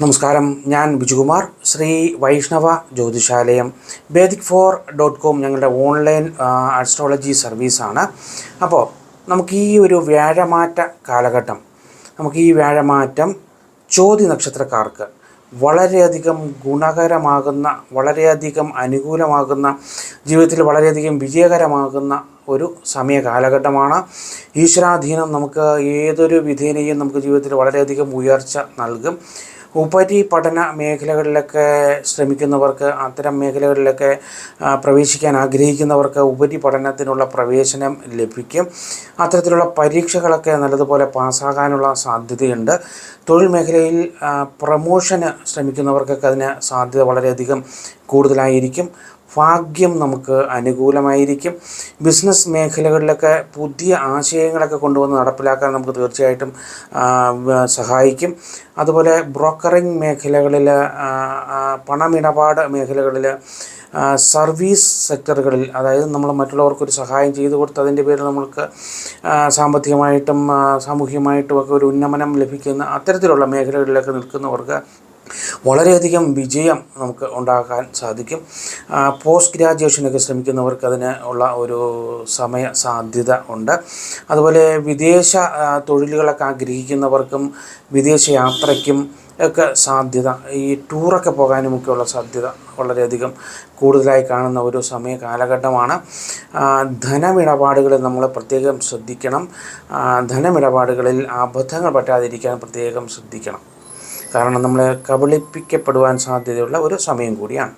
നമസ്കാരം, ഞാൻ ബിജുകുമാർ. ശ്രീ വൈഷ്ണവ ജ്യോതിഷാലയം Vedic4.com ഞങ്ങളുടെ ഓൺലൈൻ അസ്ട്രോളജി സർവീസാണ്. അപ്പോൾ നമുക്ക് ഈ ഒരു വ്യാഴമാറ്റ കാലഘട്ടം, ഈ വ്യാഴമാറ്റം ചോതി നക്ഷത്രക്കാർക്ക് വളരെയധികം ഗുണകരമാകുന്ന, വളരെയധികം അനുകൂലമാകുന്ന, ജീവിതത്തിൽ വളരെയധികം വിജയകരമാകുന്ന ഒരു സമയ കാലഘട്ടമാണ്. ഈശ്വരാധീനം നമുക്ക് ഏതൊരു വിധേനയും നമുക്ക് ജീവിതത്തിൽ വളരെയധികം ഉയർച്ച നൽകും. ഉപരിപഠന മേഖലകളിലൊക്കെ ശ്രമിക്കുന്നവർക്ക്, അത്തരം മേഖലകളിലൊക്കെ പ്രവേശിക്കാൻ ആഗ്രഹിക്കുന്നവർക്ക് ഉപരിപഠനത്തിനുള്ള പ്രവേശനം ലഭിക്കും. അത്തരത്തിലുള്ള പരീക്ഷകളൊക്കെ നല്ലതുപോലെ പാസ്സാകാനുള്ള സാധ്യതയുണ്ട്. തൊഴിൽ മേഖലയിൽ പ്രമോഷന് ശ്രമിക്കുന്നവർക്കൊക്കെ അതിന് സാധ്യത വളരെയധികം കൂടുതലായിരിക്കും. ഭാഗ്യം നമുക്ക് അനുകൂലമായിരിക്കും. ബിസിനസ് മേഖലകളിലൊക്കെ പുതിയ ആശയങ്ങളൊക്കെ കൊണ്ടുവന്ന് നടപ്പിലാക്കാൻ നമുക്ക് തീർച്ചയായിട്ടും സഹായിക്കും. അതുപോലെ ബ്രോക്കറിംഗ് മേഖലകളിൽ, പണമിടപാട് മേഖലകളിൽ, സർവീസ് സെക്ടറുകളിൽ, അതായത് നമ്മൾ മറ്റുള്ളവർക്കൊരു സഹായം ചെയ്തു കൊടുത്ത് അതിൻ്റെ പേരിൽ നമ്മൾക്ക് സാമ്പത്തികമായിട്ടും സാമൂഹികമായിട്ടും ഒക്കെ ഒരു ഉന്നമനം ലഭിക്കുന്ന അത്തരത്തിലുള്ള മേഖലകളിലൊക്കെ നിൽക്കുന്നവർക്ക് വളരെയധികം വിജയം നമുക്ക് ഉണ്ടാക്കാൻ സാധിക്കും. പോസ്റ്റ് ഗ്രാജുവേഷനൊക്കെ ശ്രമിക്കുന്നവർക്ക് അതിന് ഉള്ള ഒരു സമയ സാധ്യത ഉണ്ട്. അതുപോലെ വിദേശ തൊഴിലുകളൊക്കെ ആഗ്രഹിക്കുന്നവർക്കും വിദേശ യാത്രയ്ക്കും ഒക്കെ സാധ്യത, ഈ ടൂറൊക്കെ പോകാനുമൊക്കെയുള്ള സാധ്യത വളരെയധികം കൂടുതലായി കാണുന്ന ഒരു സമയ കാലഘട്ടമാണ്. ധനമിടപാടുകളിൽ നമ്മൾ പ്രത്യേകം ശ്രദ്ധിക്കണം. ധനമിടപാടുകളിൽ അബദ്ധങ്ങൾ പറ്റാതിരിക്കാൻ പ്രത്യേകം ശ്രദ്ധിക്കണം. കാരണം നമ്മൾ കബളിപ്പിക്കപ്പെടുവാൻ സാധ്യതയുള്ള ഒരു സമയം കൂടിയാണ്.